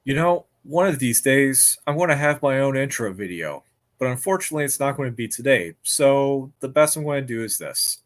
One of these days, I'm going to have my own intro video, but unfortunately, it's not going to be today. So, the best I'm going to do is this.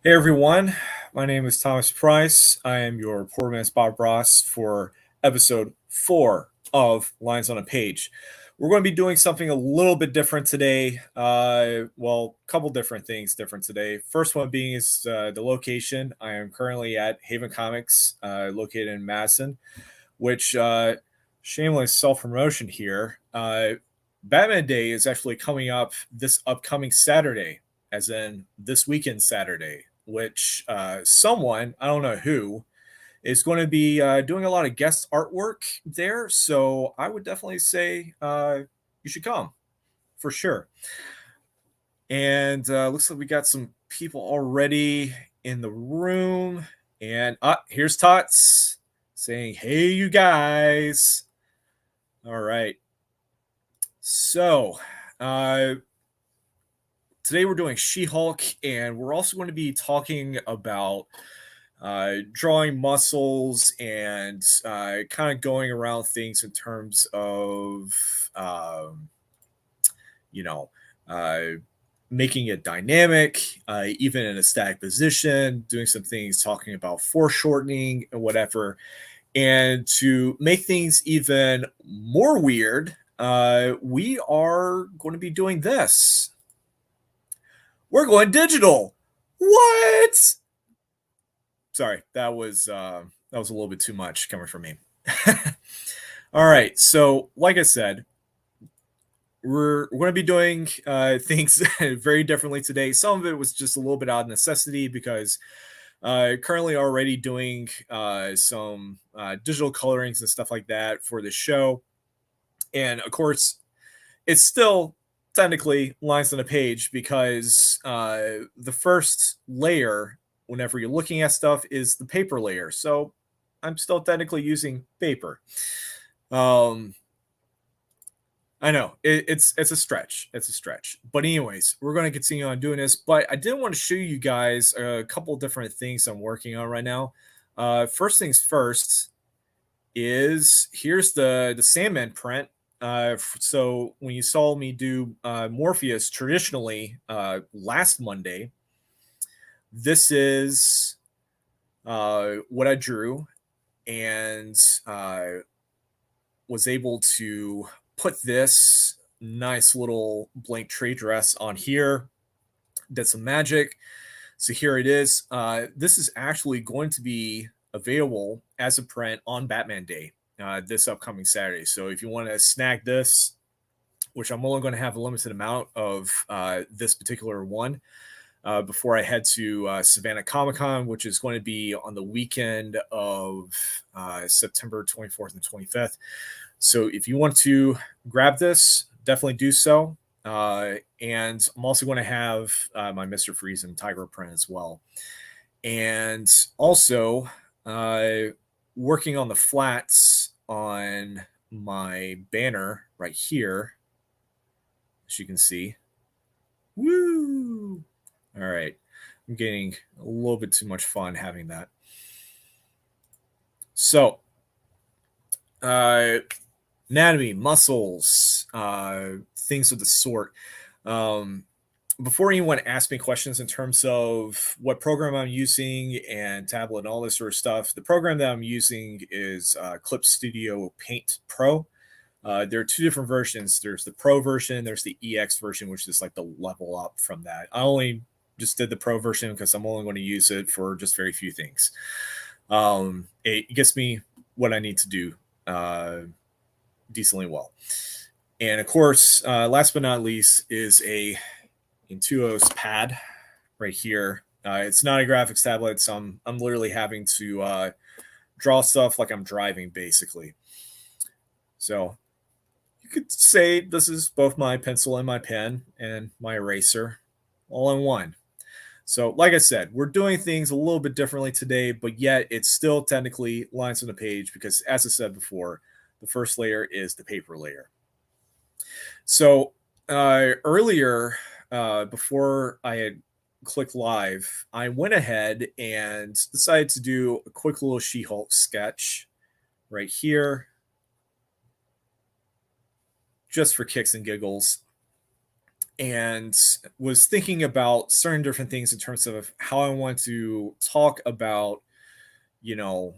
Hey everyone, my name is Thomas Price. I am your poor man's Bob Ross for episode 4 of Lines on a Page. We're going to be doing something a little bit different today. A couple different things different today. First one being is the location. I am currently at Haven Comics, located in Madison, which shameless self promotion here. Batman Day is actually coming up this upcoming Saturday, as in this weekend Saturday, which someone, I don't know who, is going to be doing a lot of guest artwork there. So I would definitely say you should come for sure. And looks like we got some people already in the room. And here's Tots saying, "Hey, you guys." All right. So, today we're doing She-Hulk, and we're also going to be talking about drawing muscles and kind of going around things in terms of, you know, uh, making it dynamic, even in a static position, doing some things talking about foreshortening and whatever. And to make things even more weird, we are going to be doing this. We're going digital. What? Sorry, that was a little bit too much coming from me. All right, so like I said, we're going to be doing things very differently today. Some of it was just a little bit out of necessity because currently already doing some digital colorings and stuff like that for the show. And of course, it's still technically lines on a page because the first layer, whenever you're looking at stuff, is the paper layer. So I'm still technically using paper. I know it's a stretch. It's a stretch. But anyways, we're going to continue on doing this. But I did want to show you guys a couple different things I'm working on right now. First things first is here's the Sandman print. So when you saw me do Morpheus traditionally last Monday, this is what I drew and was able to put this nice little blank trade dress on here. Did some magic. So here it is. This is actually going to be available as a print on Batman Day this upcoming Saturday. So if you want to snag this, which I'm only going to have a limited amount of this particular one before I head to Savannah Comic-Con, which is going to be on the weekend of September 24th and 25th. So if you want to grab this, definitely do so. And I'm also going to have my Mr. Freeze and Tiger print as well. And also working on the flats on my banner right here, as you can see. Woo! All right. I'm getting a little bit too much fun having that. So, anatomy, muscles, things of the sort. Before anyone asks me questions in terms of what program I'm using and tablet and all this sort of stuff, the program that I'm using is Clip Studio Paint Pro. There are two different versions. There's the Pro version, there's the EX version, which is like the level up from that. I only just did the Pro version because I'm only going to use it for just very few things. It gets me what I need to do decently well. And of course, last but not least is a Intuos pad right here. It's not a graphics tablet, so I'm literally having to draw stuff like I'm driving, basically. So you could say this is both my pencil and my pen and my eraser all in one. So, like I said, we're doing things a little bit differently today, but yet it's still technically lines on the page because, as I said before, the first layer is the paper layer. So, earlier, before I had clicked live, I went ahead and decided to do a quick little She Hulk sketch right here, just for kicks and giggles, and was thinking about certain different things in terms of how I want to talk about, you know,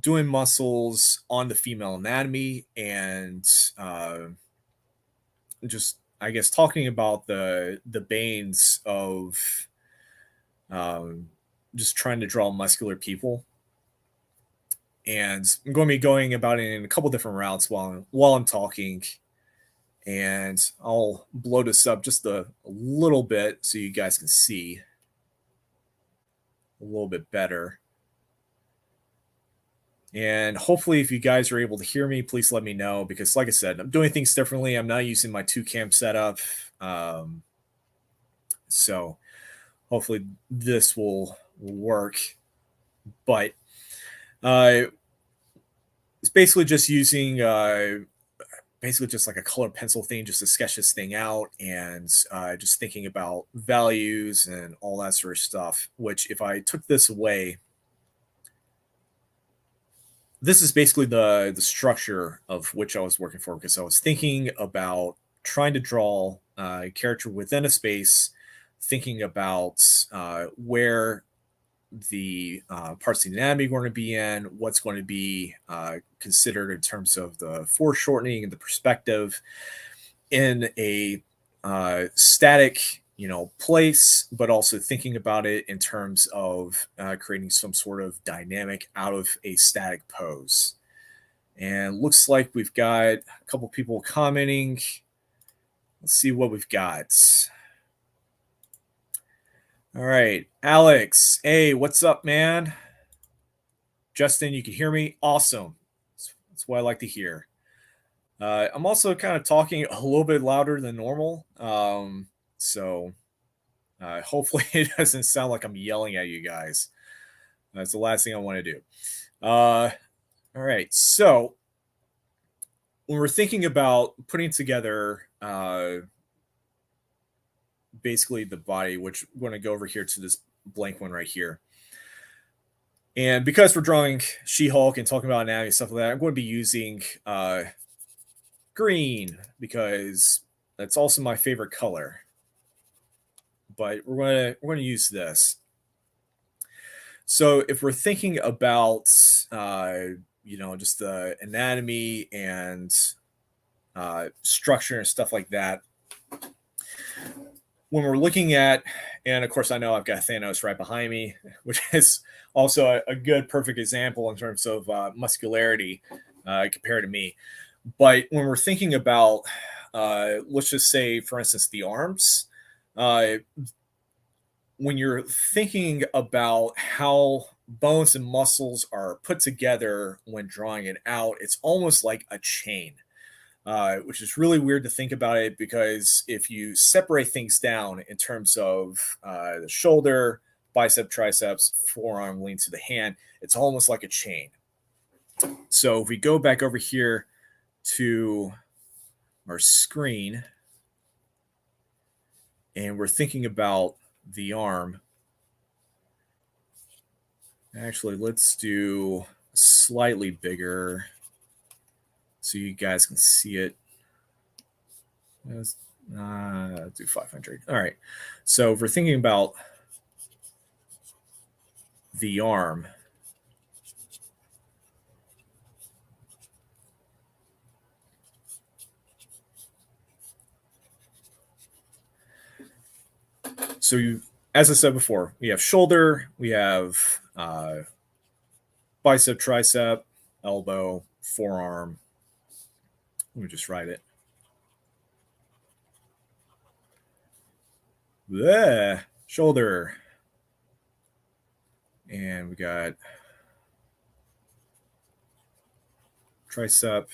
doing muscles on the female anatomy and just, I guess, talking about the banes of um, just trying to draw muscular people. And I'm going to be going about it in a couple different routes while I'm talking, and I'll blow this up just a little bit so you guys can see a little bit better. And hopefully, if you guys are able to hear me, please let me know because, like I said, I'm doing things differently. I'm not using my 2 cam setup. So hopefully, this will work. But it's basically just using basically just like a color pencil thing just to sketch this thing out and just thinking about values and all that sort of stuff, which if I took this away, this is basically the structure of which I was working for because I was thinking about trying to draw a character within a space, thinking about where the parts of the anatomy are going to be in, what's going to be considered in terms of the foreshortening and the perspective in a static, place, but also thinking about it in terms of creating some sort of dynamic out of a static pose. And looks like we've got a couple people commenting. Let's see what we've got. All right, Alex. Hey, what's up, man? Justin, you can hear me? Awesome. That's what I like to hear. I'm also kind of talking a little bit louder than normal. So hopefully it doesn't sound like I'm yelling at you guys. That's the last thing I want to do. All right. So when we're thinking about putting together basically the body, which we're going to go over here to this blank one right here. And because we're drawing She-Hulk and talking about anatomy and stuff like that, I'm going to be using green because that's also my favorite color. But we're going to use this. So if we're thinking about just the anatomy and structure and stuff like that, when we're looking at, and of course I know I've got Thanos right behind me, which is also a good perfect example in terms of muscularity compared to me. But when we're thinking about, let's just say, for instance, the arms, when you're thinking about how bones and muscles are put together when drawing it out, it's almost like a chain, which is really weird to think about it because if you separate things down in terms of the shoulder, bicep, triceps, forearm, lean to the hand, it's almost like a chain. So if we go back over here to our screen and we're thinking about the arm, actually, let's do slightly bigger so you guys can see it. Let's do 500. All right. So if we're thinking about the arm, so as I said before, we have shoulder, we have bicep, tricep, elbow, forearm. Let me just write it. Shoulder. And we got tricep,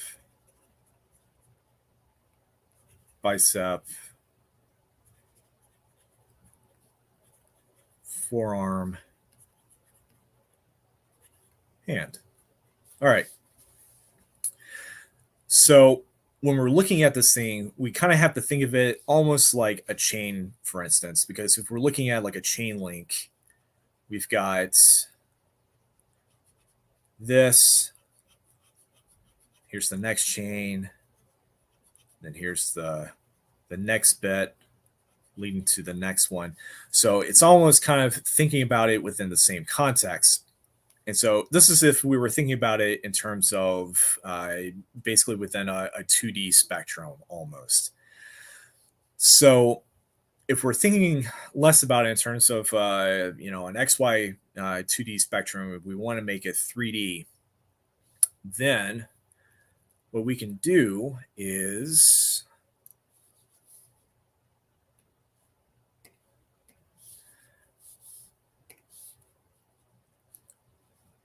bicep, forearm, hand. All right. So when we're looking at this thing, we kind of have to think of it almost like a chain, for instance, because if we're looking at like a chain link, we've got this, here's the next chain, then here's the next bit leading to the next one. So it's almost kind of thinking about it within the same context. And so this is if we were thinking about it in terms of basically within a 2D spectrum almost. So if we're thinking less about it in terms of an XY 2D spectrum, if we want to make it 3D, then what we can do is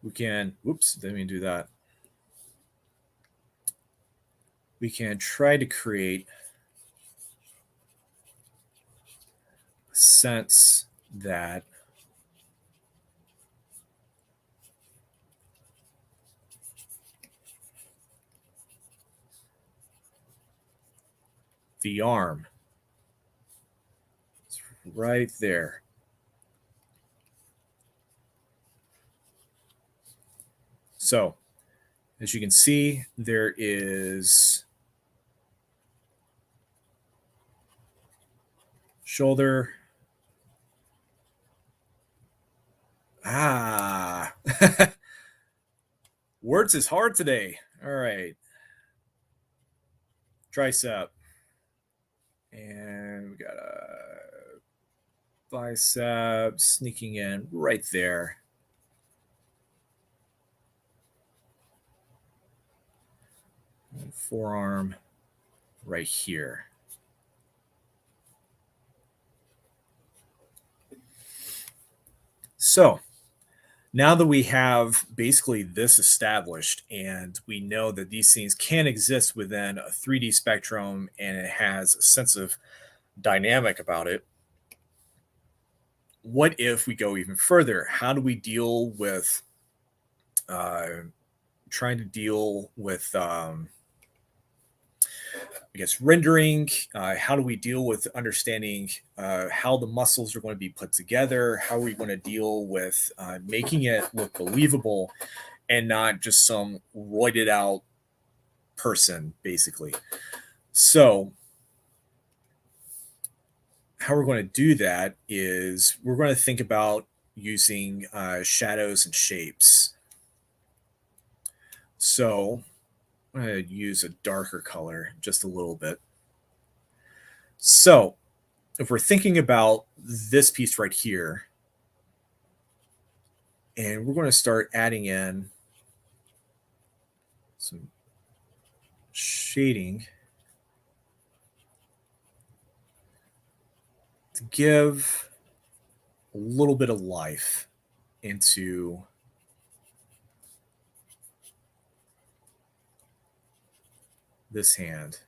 we can, oops, didn't mean to do that. We can try to create a sense that the arm is right there. So as you can see, there is shoulder. Words is hard today. All right. Tricep. And we got a bicep sneaking in right there. And forearm right here. So now that we have basically this established and we know that these things can exist within a 3D spectrum and it has a sense of dynamic about it, what if we go even further? How do we deal with uh, trying to deal with I guess rendering? How do we deal with understanding how the muscles are going to be put together? How are we going to deal with making it look believable and not just some roided out person, basically? So, how we're going to do that is we're going to think about using shadows and shapes. So, I'm going to use a darker color just a little bit. So, if we're thinking about this piece right here, and we're going to start adding in some shading to give a little bit of life into this hand.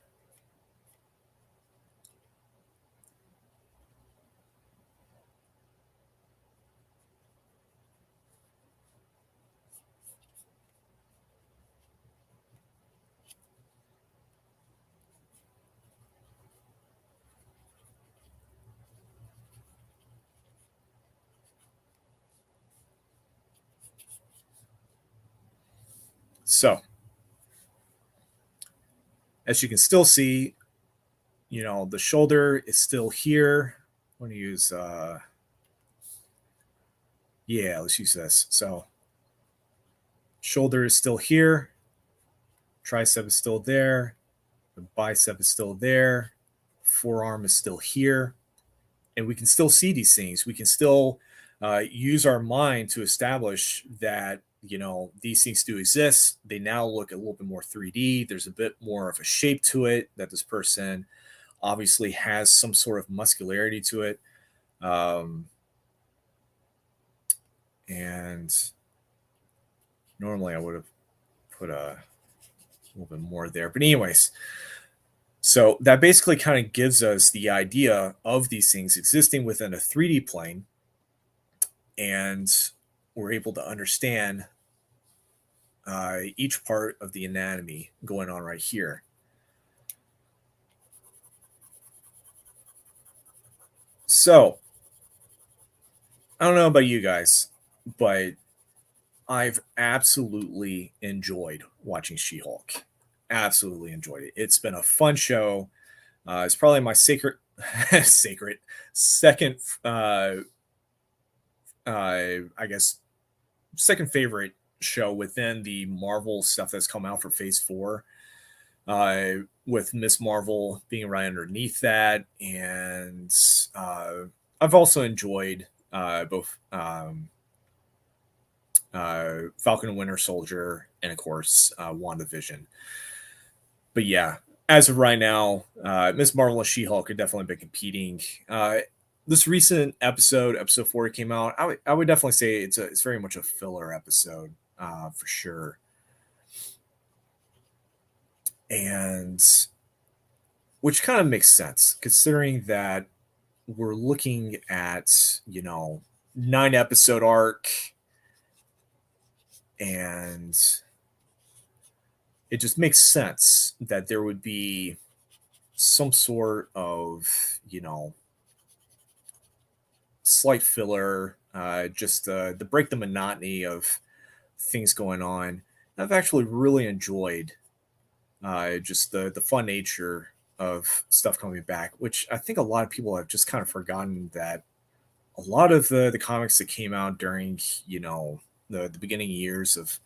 So, as you can still see, the shoulder is still here. I'm going to use, let's use this. So, shoulder is still here, tricep is still there, the bicep is still there, forearm is still here, and we can still see these things. We can still use our mind to establish that these things do exist. They now look a little bit more 3D. There's a bit more of a shape to it. That this person obviously has some sort of muscularity to it, and normally I would have put a a little bit more there. But anyways, so that basically kind of gives us the idea of these things existing within a 3D plane, and we're able to understand each part of the anatomy going on right here. So I don't know about you guys, but I've absolutely enjoyed watching She-Hulk. Absolutely enjoyed it. It's been a fun show. It's probably my sacred, sacred second, I guess, second favorite show within the Marvel stuff that's come out for Phase Four. With Miss Marvel being right underneath that, and I've also enjoyed both Falcon and Winter Soldier, and of course WandaVision. But yeah, as of right now, Miss Marvel and She-Hulk have definitely been competing. This recent episode 4 came out. I would definitely say it's very much a filler episode for sure, and which kind of makes sense considering that we're looking at 9 episode arc, and it just makes sense that there would be some sort of slight filler, just to break the monotony of things going on. I've actually really enjoyed just the fun nature of stuff coming back, which I think a lot of people have just kind of forgotten that a lot of the comics that came out during the beginning years of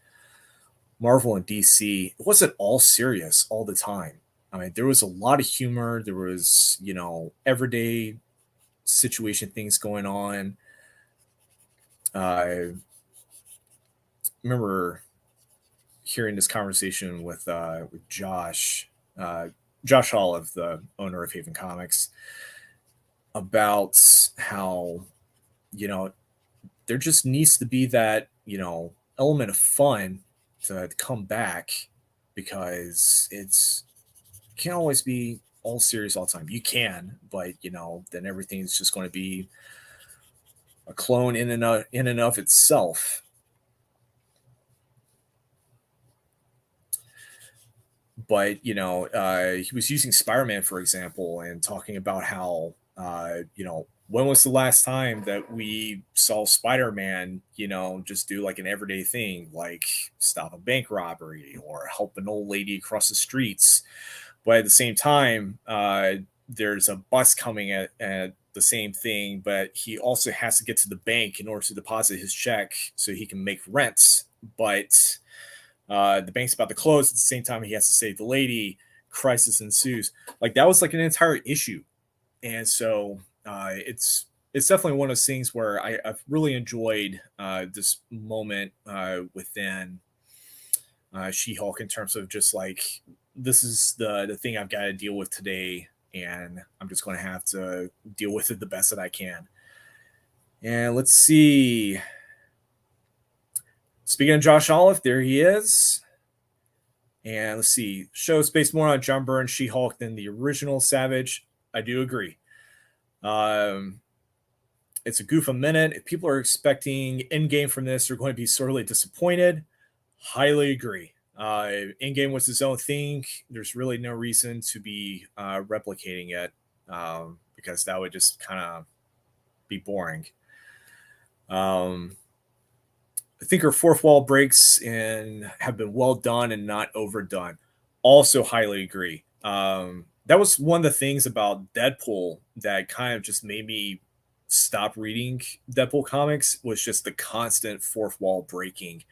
Marvel and DC, it wasn't all serious all the time. I mean, there was a lot of humor. There was everyday situation things going on. I remember hearing this conversation with Josh Olive, the owner of Haven Comics, about how there just needs to be that element of fun to come back, because it's can't always be all serious all the time. You can, but then everything's just going to be a clone in and of itself. But he was using Spider-Man for example, and talking about how when was the last time that we saw Spider-Man just do like an everyday thing, like stop a bank robbery or help an old lady across the streets. But at the same time, there's a bus coming at the same thing, but he also has to get to the bank in order to deposit his check so he can make rent. But the bank's about to close at the same time he has to save the lady. Crisis ensues. Like that was like an entire issue, and so it's definitely one of those things where I've really enjoyed this moment within She-Hulk, in terms of just like, this is the thing I've got to deal with today, and I'm just going to have to deal with it the best that I can. And let's see. Speaking of Josh Olive, there he is. And let's see. Show's based more on John Byrne's She-Hulk than the original Savage. I do agree. It's a goof a minute. If people are expecting Endgame from this, they're going to be sorely disappointed. Highly agree. Endgame was his own thing. There's really no reason to be replicating it, because that would just kind of be boring. I think her fourth wall breaks and have been well done and not overdone. Also highly agree. That was one of the things about Deadpool that kind of just made me stop reading Deadpool comics, was just the constant fourth wall breaking,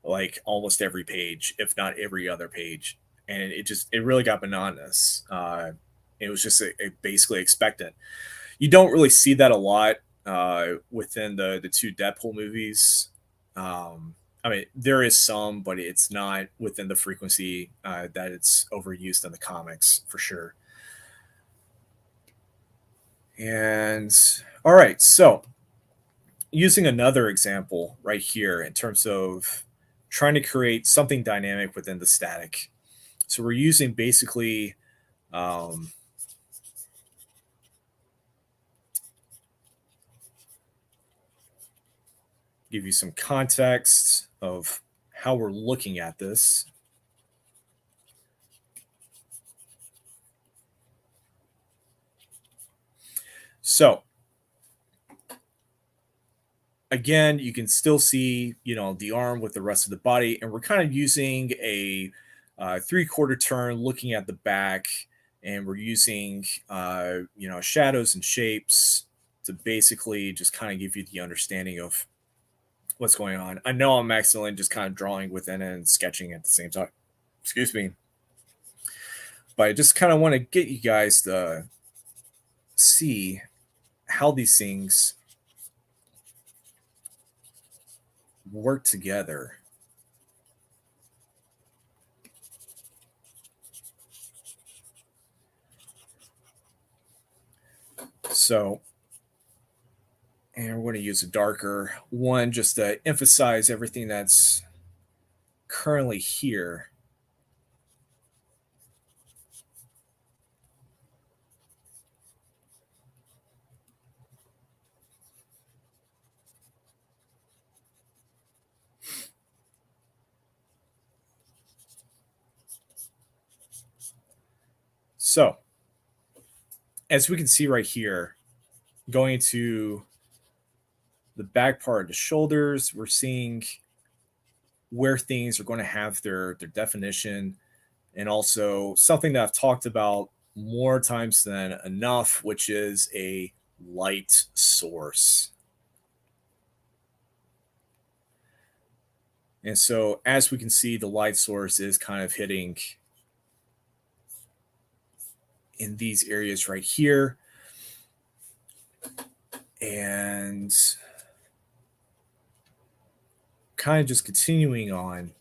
like almost every page, if not every other page. And it really got monotonous. It was just basically expectant. You don't really see that a lot within the two Deadpool movies. I mean, there is some, but it's not within the frequency that it's overused in the comics for sure. And all right, so using another example right here in terms of trying to create something dynamic within the static. So we're using basically give you some context of how we're looking at this. So again, you can still see, the arm with the rest of the body, and we're kind of using a 3/4 turn, looking at the back, and we're using, shadows and shapes to basically just kind of give you the understanding of what's going on. I know I'm accidentally just kind of drawing within it and sketching at the same time. Excuse me, but I just kind of want to get you guys to see how these things work together. So, and we're going to use a darker one just to emphasize everything that's currently here. So, as we can see right here, going to the back part of the shoulders, we're seeing where things are going to have their definition, and also something that I've talked about more times than enough, which is a light source. And so, as we can see, the light source is kind of hitting in these areas right here. And kind of just continuing on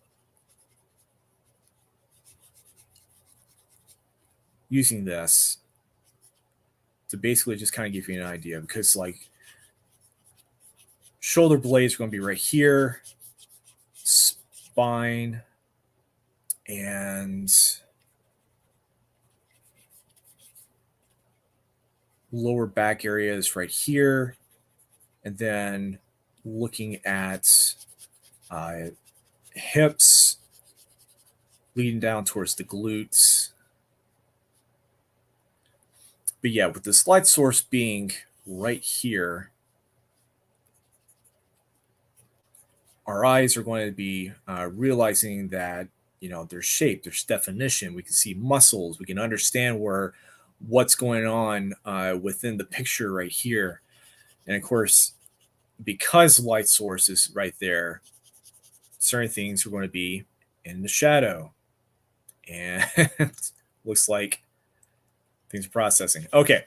using this to basically just kind of give you an idea, because like shoulder blades are going to be right here, spine, and lower back areas right here, and then looking at uh, hips leading down towards the glutes. But yeah, with this light source being right here, our eyes are going to be realizing that, there's shape, there's definition. We can see muscles. We can understand what's going on within the picture right here. And of course, because light source is right there, certain things are going to be in the shadow. And looks like things are processing. Okay.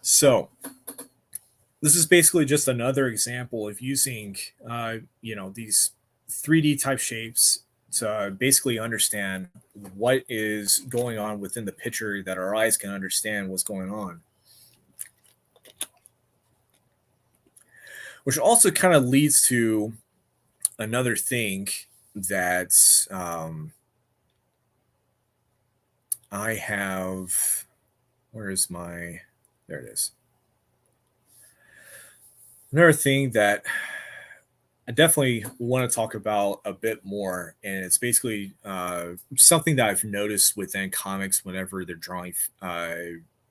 So this is basically just another example of using, these 3D type shapes to basically understand what is going on within the picture, that our eyes can understand what's going on. Which also kind of leads to another thing that I have. Where is my. There it is. Another thing that I definitely want to talk about a bit more, and it's basically something that I've noticed within comics whenever they're drawing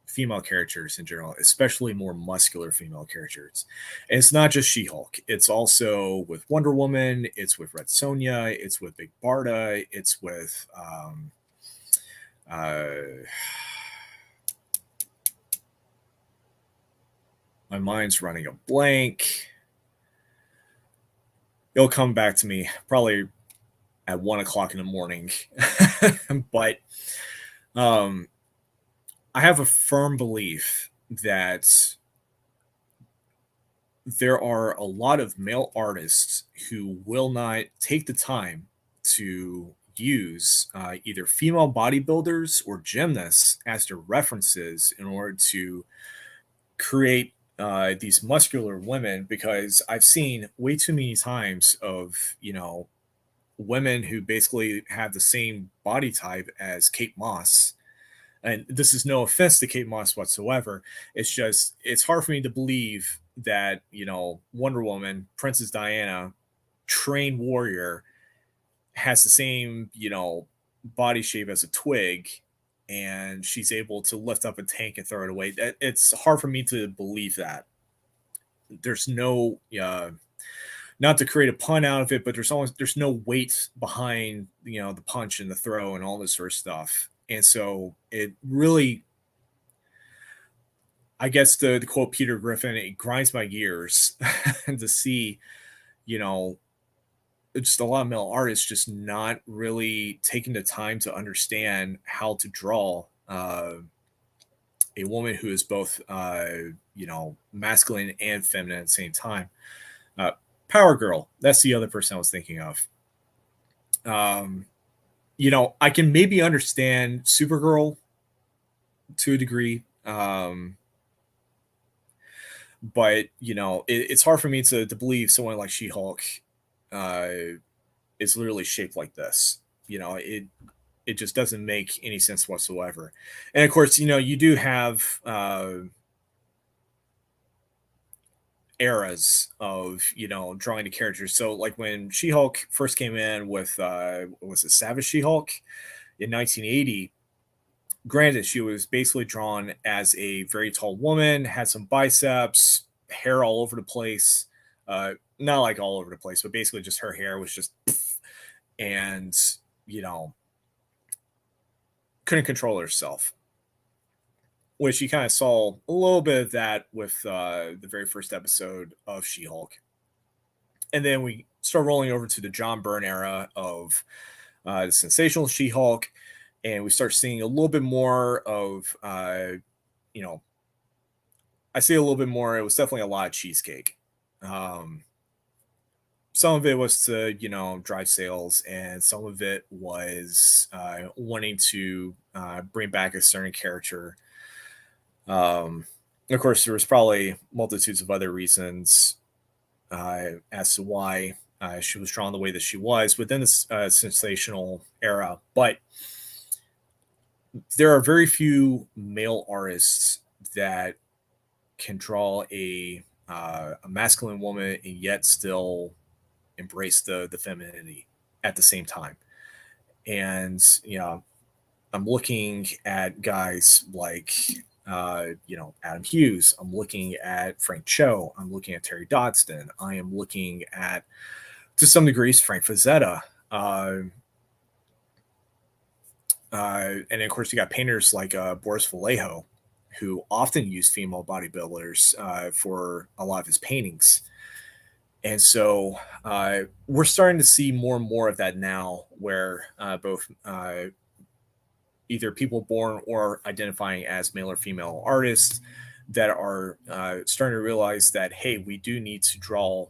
female characters in general, especially more muscular female characters. And it's not just She-Hulk; it's also with Wonder Woman, it's with Red Sonja, it's with Big Barda, it's with uh, my mind's running a blank. It'll come back to me probably at 1 o'clock in the morning. But I have a firm belief that there are a lot of male artists who will not take the time to use either female bodybuilders or gymnasts as their references in order to create these muscular women, because I've seen way too many times of, women who basically have the same body type as Kate Moss. And this is no offense to Kate Moss whatsoever. It's just, it's hard for me to believe that, Wonder Woman, Princess Diana, trained warrior, has the same, body shape as a twig, and she's able to lift up a tank and throw it away. It's hard for me to believe that. There's no, not to create a pun out of it, but there's no weight behind, the punch and the throw and all this sort of stuff. And so it really, I guess, to quote Peter Griffin, it grinds my gears to see, you know, just a lot of male artists just not really taking the time to understand how to draw a woman who is both, masculine and feminine at the same time. Uh, Power Girl, that's the other person I was thinking of. Um, I can maybe understand Supergirl to a degree. But it's hard for me to believe someone like She-Hulk uh, is literally shaped like this. It just doesn't make any sense whatsoever. And of course, you do have eras of drawing the characters. So like when She-Hulk first came in with was it Savage She-Hulk in 1980. Granted, she was basically drawn as a very tall woman, had some biceps, hair all over the place. Not like all over the place, but basically just her hair was just, and you know, couldn't control herself. Which you kind of saw a little bit of that with the very first episode of She-Hulk. And then we start rolling over to the John Byrne era of the Sensational She-Hulk, and we start seeing a little bit more of, I see a little bit more. It was definitely a lot of cheesecake. Um, some of it was to, drive sales, and some of it was wanting to bring back a certain character. Of course, there was probably multitudes of other reasons as to why she was drawn the way that she was within this sensational era. But there are very few male artists that can draw a masculine woman and yet still embrace the femininity at the same time. And I'm looking at guys like Adam Hughes. I'm looking at Frank Cho. I'm looking at Terry Dodson. I am looking at, to some degrees, Frank Frazetta. And of course, you got painters like Boris Vallejo, who often use female bodybuilders for a lot of his paintings. And so we're starting to see more and more of that now, where both either people born or identifying as male or female artists that are starting to realize that, hey, we do need to draw,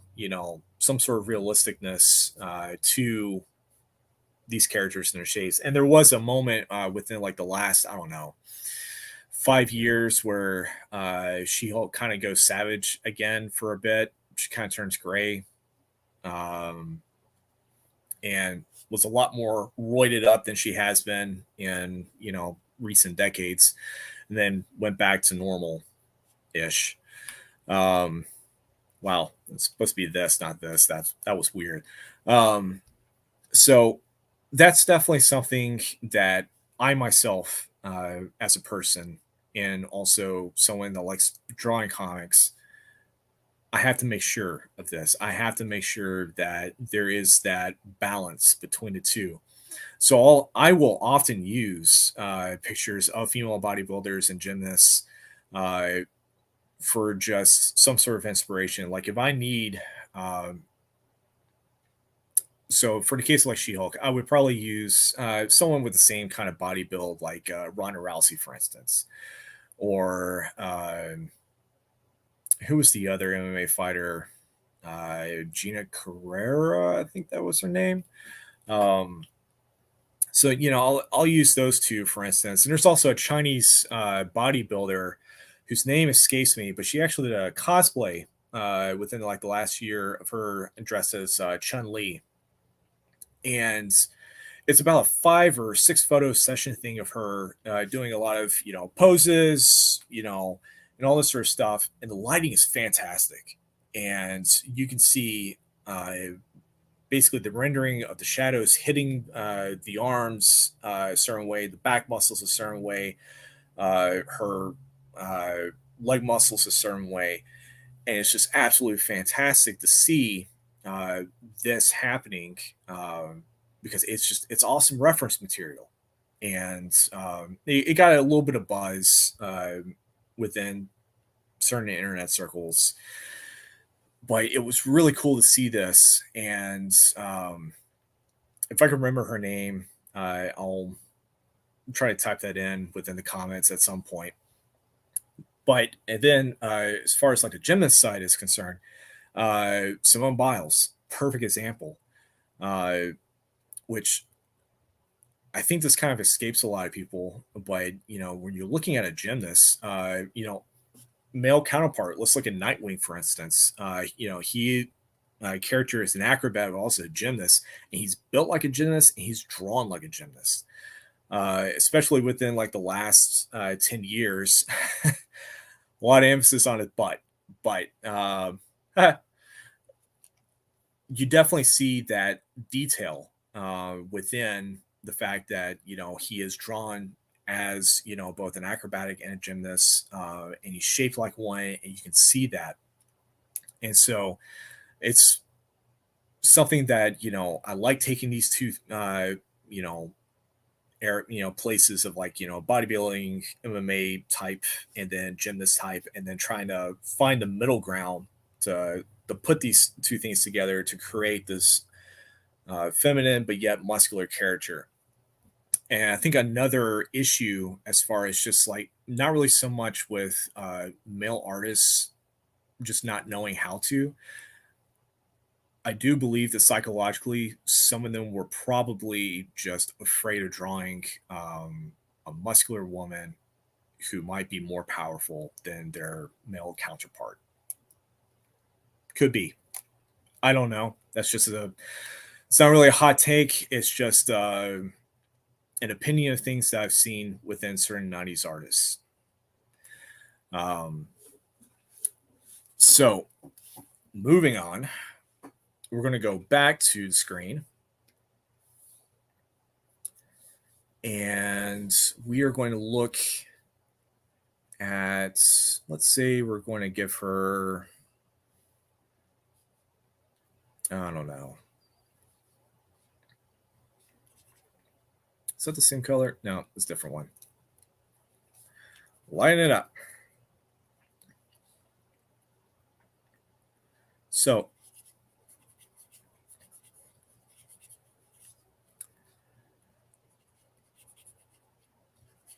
some sort of realisticness to these characters and their shapes. And there was a moment within like the last, I don't know, 5 years where She-Hulk kind of goes savage again for a bit. She kind of turns gray, and was a lot more roided up than she has been in recent decades, and then went back to normal ish. Wow, it's supposed to be this, not this. That was weird. So that's definitely something that I myself, as a person, and also someone that likes drawing comics, I have to make sure of this. I have to make sure that there is that balance between the two. So I will often use pictures of female bodybuilders and gymnasts uh, for just some sort of inspiration. Like if I need, so for the case of like She-Hulk, I would probably use someone with the same kind of body build, like Ronda Rousey, for instance, or who was the other MMA fighter? Gina Carrera, I think that was her name. So I'll use those two for instance. And there's also a Chinese bodybuilder whose name escapes me, but she actually did a cosplay within like the last year of her dressed as Chun Li, and it's about a 5 or 6 photo session thing of her doing a lot of poses, and all this sort of stuff. And the lighting is fantastic, and you can see basically the rendering of the shadows hitting the arms a certain way, the back muscles a certain way, her uh, leg muscles a certain way, and it's just absolutely fantastic to see uh, this happening, because it's awesome reference material, and it got a little bit of buzz within certain internet circles, but it was really cool to see this. And if I can remember her name, I'll try to type that in within the comments at some point. But and then as far as like the gymnast side is concerned, Simone Biles, perfect example, uh, which I think this kind of escapes a lot of people. But when you're looking at a gymnast, male counterpart, let's look at Nightwing for instance. He character is an acrobat, but also a gymnast, and he's built like a gymnast, and he's drawn like a gymnast. Especially within like the last 10 years, a lot of emphasis on his butt, but you definitely see that detail within the fact that he is drawn as both an acrobatic and a gymnast, and he's shaped like one, and you can see that. And so it's something that I like taking these two you know places of like bodybuilding, MMA type, and then gymnast type, and then trying to find the middle ground to put these two things together to create this feminine but yet muscular character. And I think another issue, as far as just like not really so much with male artists just not knowing how to, I do believe that psychologically, some of them were probably just afraid of drawing a muscular woman who might be more powerful than their male counterpart. Could be. I don't know. That's just it's not really a hot take. It's just an opinion of things that I've seen within certain 90s artists. Um, so, moving on, we're going to go back to the screen. And we are going to look at, let's say we're going to give her, I don't know. Is that the same color? No, it's a different one. Line it up. So,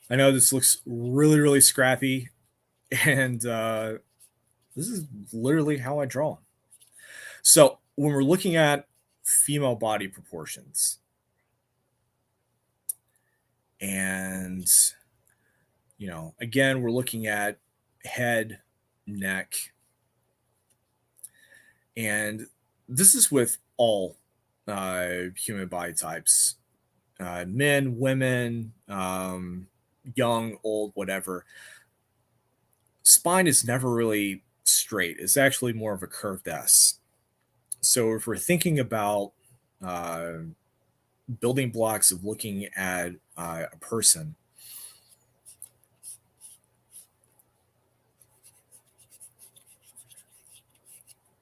I know this looks really, really scrappy, and this is literally how I draw. So, when we're looking at female body proportions, and again, we're looking at head, neck, and this is with all human body types, men, women, young, old, whatever. Spine is never really straight. It's actually more of a curved S. So if we're thinking about uh, building blocks of looking at a person,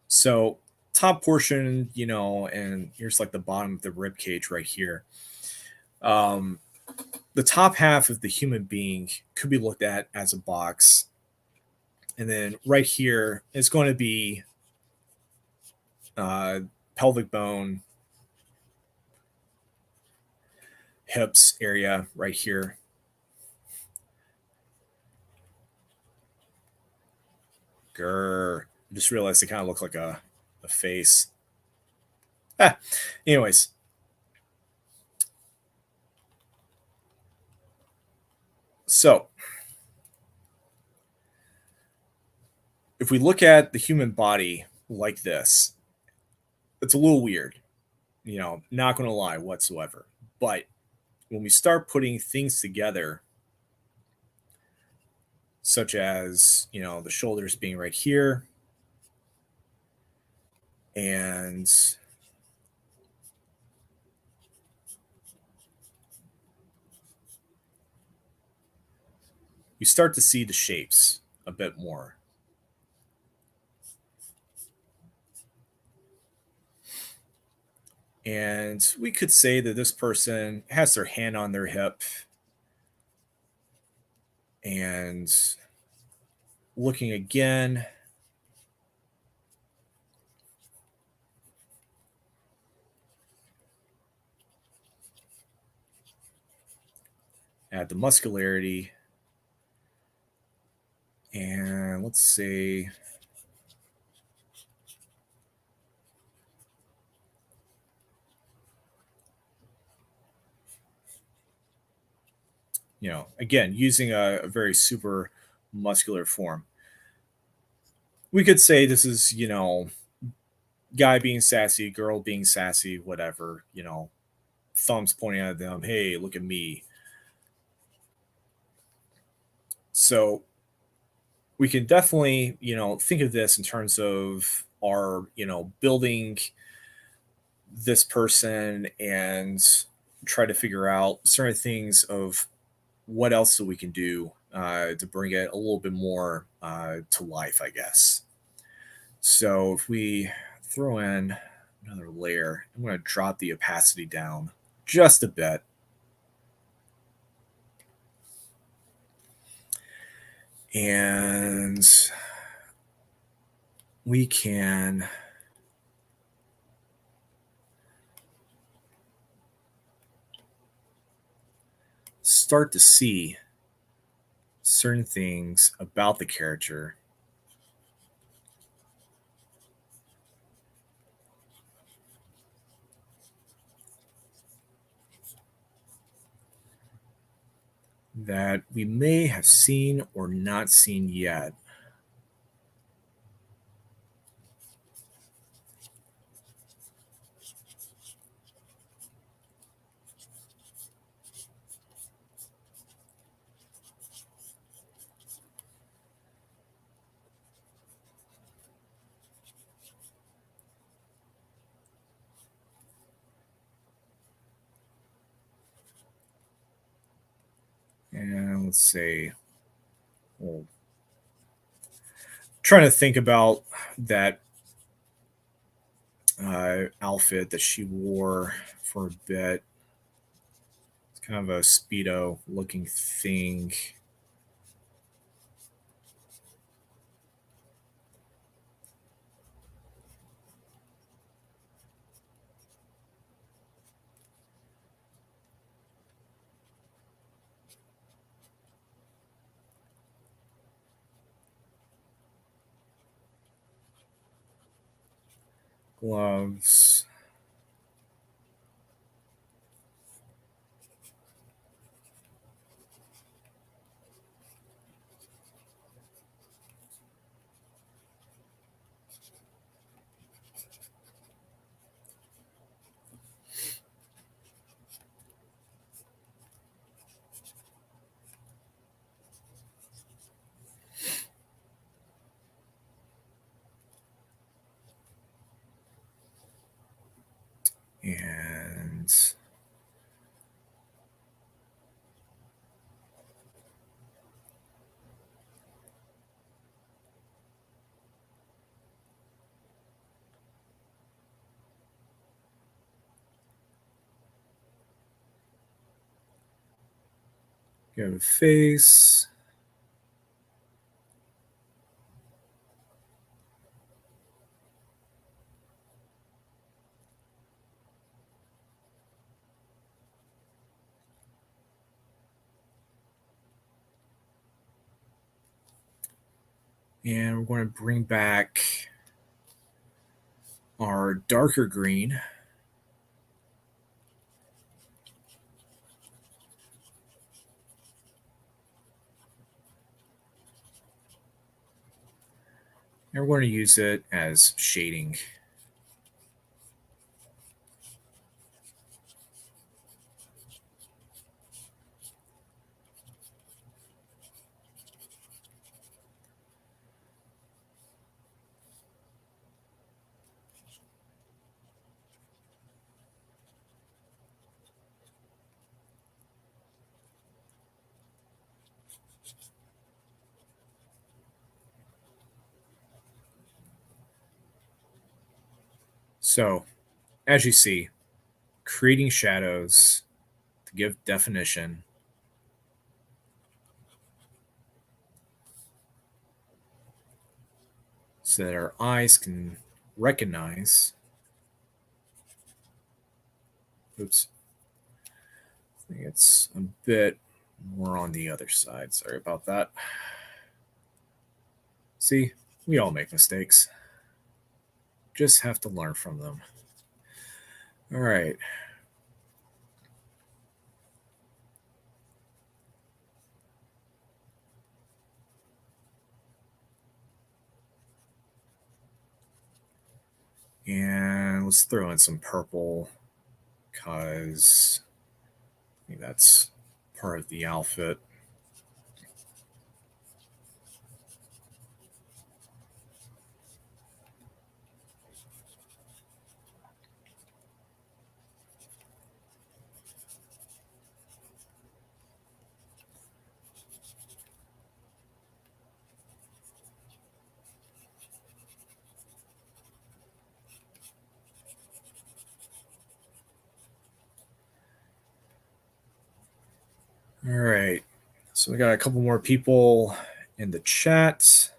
so top portion, and here's like the bottom of the rib cage right here. Um, the top half of the human being could be looked at as a box, and then right here is going to be uh, pelvic bone, hips area right here. Grr. I just realized it kind of looked like a face. Ah, anyways. So if we look at the human body like this, it's a little weird, not going to lie whatsoever. But when we start putting things together, such as, the shoulders being right here, and you start to see the shapes a bit more. And we could say that this person has their hand on their hip and looking again at the muscularity. And let's say, again, using a very super muscular form. We could say this is, guy being sassy, girl being sassy, whatever, thumbs pointing at them. Hey, look at me. So we can definitely, think of this in terms of our, building this person and try to figure out certain things of what else that we can do to bring it a little bit more to life, I guess. So if we throw in another layer, I'm going to drop the opacity down just a bit. And we can start to see certain things about the character that we may have seen or not seen yet. And let's say, well, trying to think about that outfit that she wore for a bit. It's kind of a Speedo looking thing. Gloves. And you have a face. And we're going to bring back our darker green. And we're going to use it as shading. So, as you see, creating shadows to give definition so that our eyes can recognize. Oops. I think it's a bit more on the other side. Sorry about that. See, we all make mistakes. Just have to learn from them. All right. And let's throw in some purple because I think that's part of the outfit. All right. So we got a couple more people in the chat.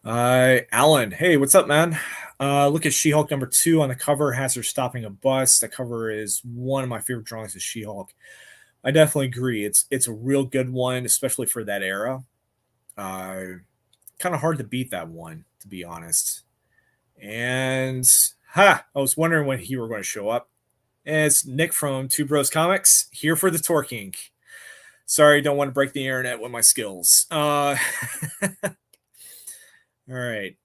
Alan, hey, what's up, man? Look at She-Hulk #2 on the cover. Has her stopping a bus. The cover is one of my favorite drawings of She-Hulk. I definitely agree. It's a real good one, especially for that era. Uh, Kind of hard to beat that one, to be honest. And I was wondering when he were going to show up. And it's Nick from Two Bros Comics here for the Torking. Sorry, don't want to break the internet with my skills. All right.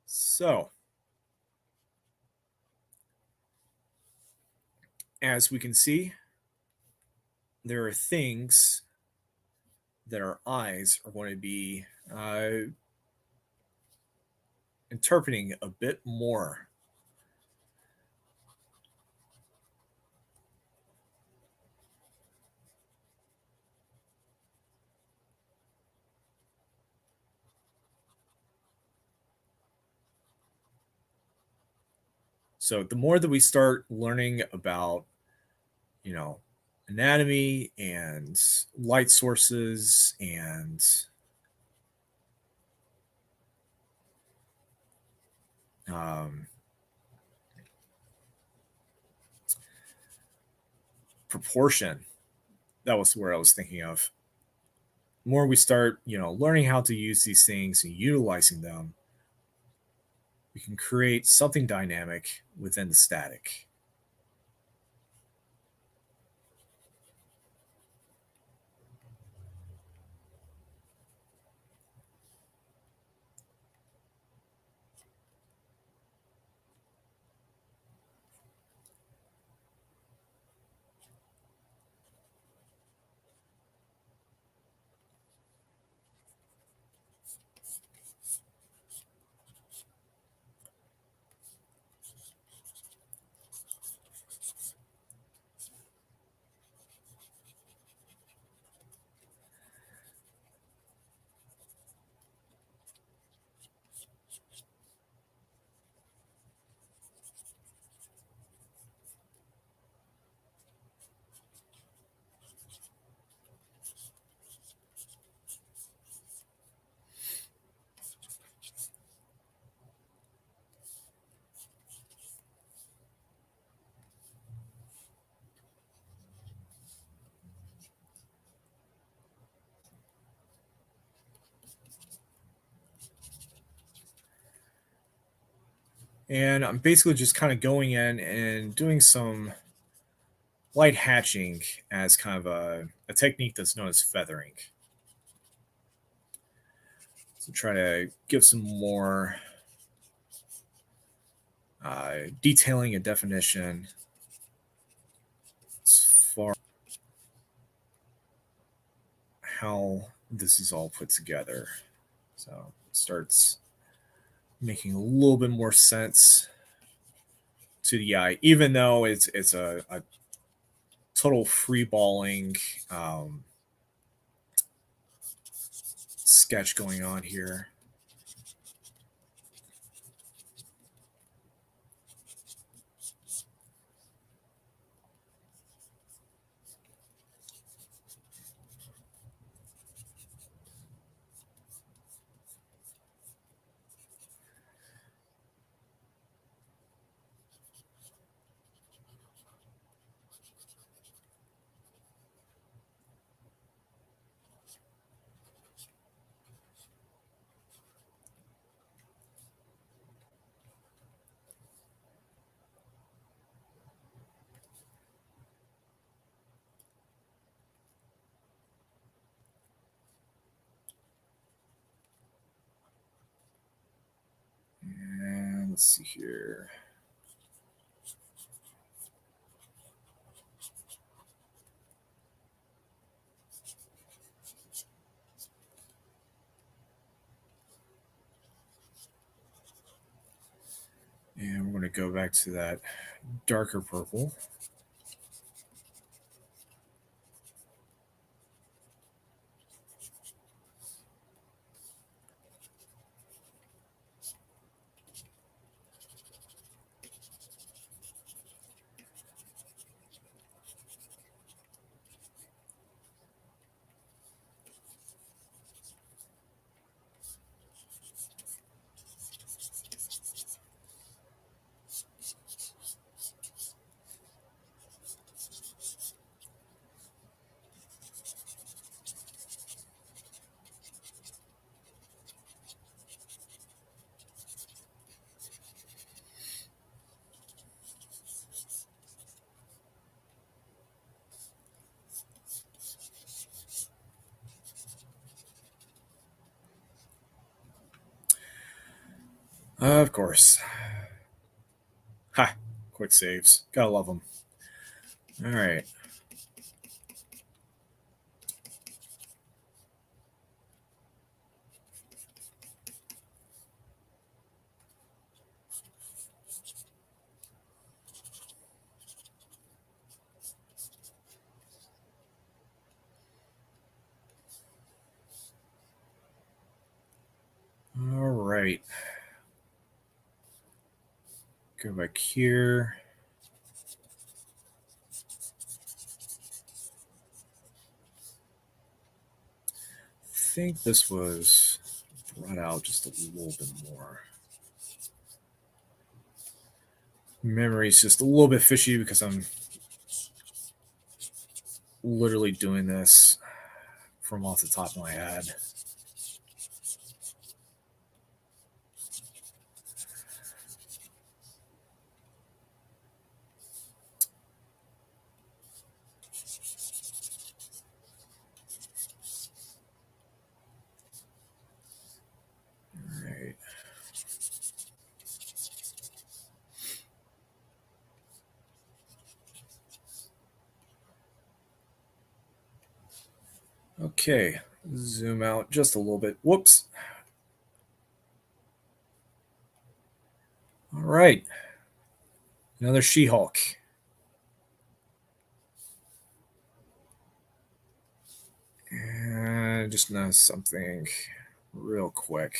So, as we can see, there are things that our eyes are going to be interpreting a bit more. So, the more that we start learning about, you know, anatomy and light sources and um, proportion, that was where I was thinking of. The more we start, learning how to use these things and utilizing them, we can create something dynamic within the static. And I'm basically just kind of going in and doing some light hatching as kind of a technique that's known as feathering. So try to give some more detailing and definition as far as how this is all put together. So it starts making a little bit more sense to the eye, even though it's a total freeballing sketch going on here. And let's see here. And we're going to go back to that darker purple. Of course. Ha! Quick saves. Gotta love them. All right. All right. Go back here. I think this was brought out just a little bit more. Memory's just a little bit fishy because I'm literally doing this from off the top of my head. All right. Okay. Zoom out just a little bit. Whoops. All right. Another She-Hulk. And just know something real quick.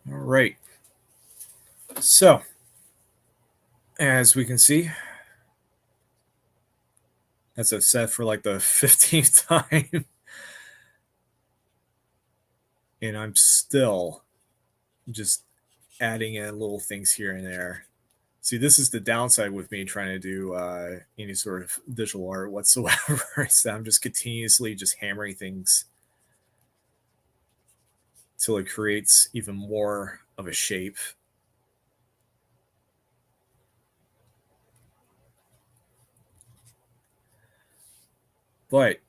All right. So, as we can see, as I've said for like the 15th time, and I'm still just adding in little things here and there. See, this is the downside with me trying to do any sort of visual art whatsoever. Is that I'm just continuously just hammering things till it creates even more of a shape. But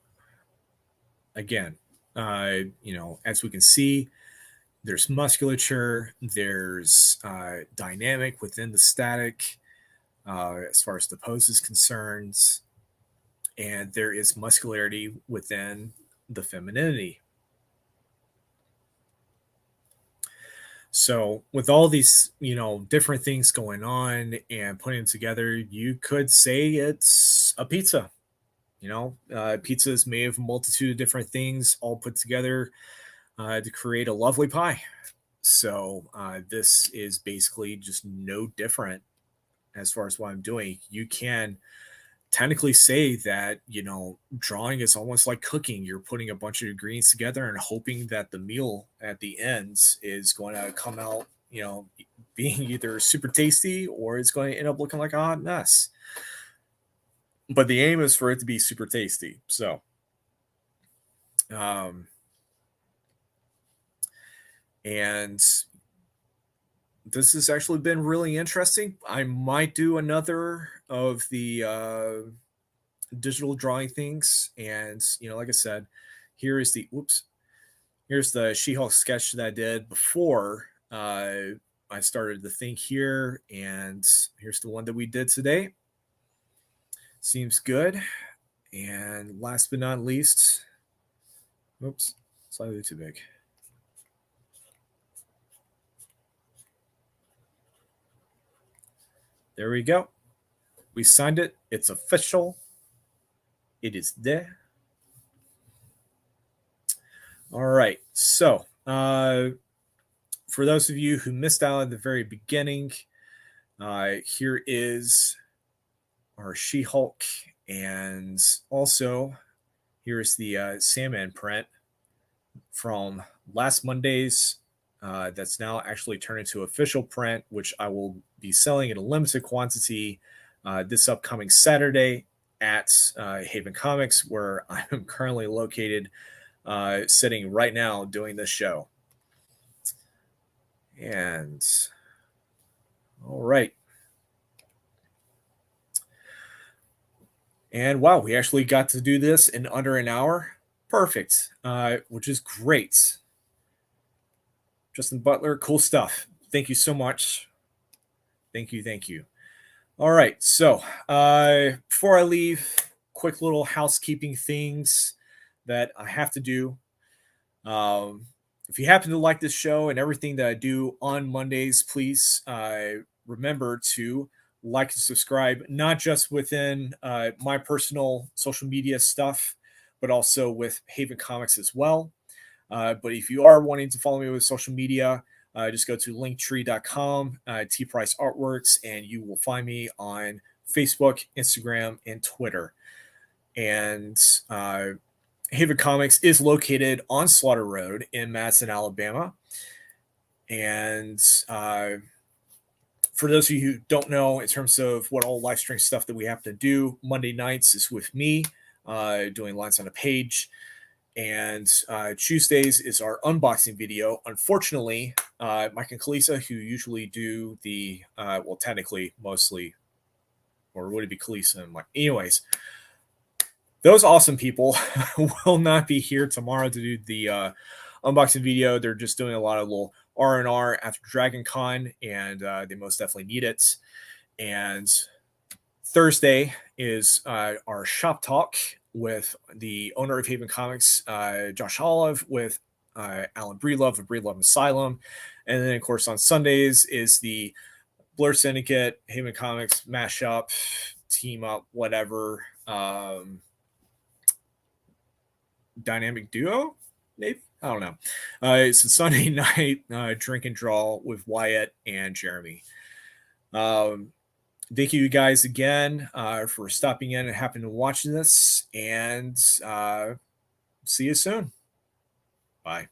again, as we can see, there's musculature, there's dynamic within the static as far as the pose is concerned, and there is muscularity within the femininity. So with all these, different things going on and putting them together, you could say it's a pizza. Pizza is made of a multitude of different things all put together to create a lovely pie. So this is basically just no different as far as what I'm doing. You can technically say that drawing is almost like cooking. You're putting a bunch of ingredients together and hoping that the meal at the end is going to come out being either super tasty or it's going to end up looking like a hot mess, but the aim is for it to be super tasty. So and this has actually been really interesting. I might do another of the digital drawing things. And, like I said, here is the, here's the She-Hulk sketch that I did before I started the thing here. And here's the one that we did today. Seems good. And last but not least, slightly too big. There we go. We signed it. It's official. It is there. All right. So, for those of you who missed out at the very beginning, here is our She-Hulk, and also here's the Sandman print from last Monday's. That's now actually turned into official print, which I will be selling in a limited quantity this upcoming Saturday at Haven Comics, where I'm currently located, sitting right now doing this show. And all right. And wow, we actually got to do this in under an hour. Perfect, which is great. Justin Butler, cool stuff. Thank you so much. Thank you. All right, so before I leave, quick little housekeeping things that I have to do. If you happen to like this show and everything that I do on Mondays, please remember to like and subscribe, not just within my personal social media stuff, but also with Haven Comics as well. But if you are wanting to follow me with social media, just go to linktree.com, T Price Artworks, and you will find me on Facebook, Instagram, and Twitter. And Haven Comics is located on Slaughter Road in Madison, Alabama. And for those of you who don't know, in terms of what all live stream stuff that we have to do, Monday nights is with me doing lines on a page. And Tuesdays is our unboxing video. Unfortunately, Mike and Kalisa, who usually do the, technically, mostly, or would it be Kalisa and Mike? Anyways, those awesome people will not be here tomorrow to do the unboxing video. They're just doing a lot of little R&R after Dragon Con, and they most definitely need it. And Thursday is our shop talk with the owner of Haven Comics, Josh Olive, with Alan Breedlove of Breedlove Asylum. And then, of course, on Sundays is the Blur Syndicate, Haven Comics mashup, team up, whatever. Dynamic duo, maybe, I don't know. It's a Sunday night drink and draw with Wyatt and Jeremy. Thank you guys again for stopping in and happening to watching this, and see you soon. Bye.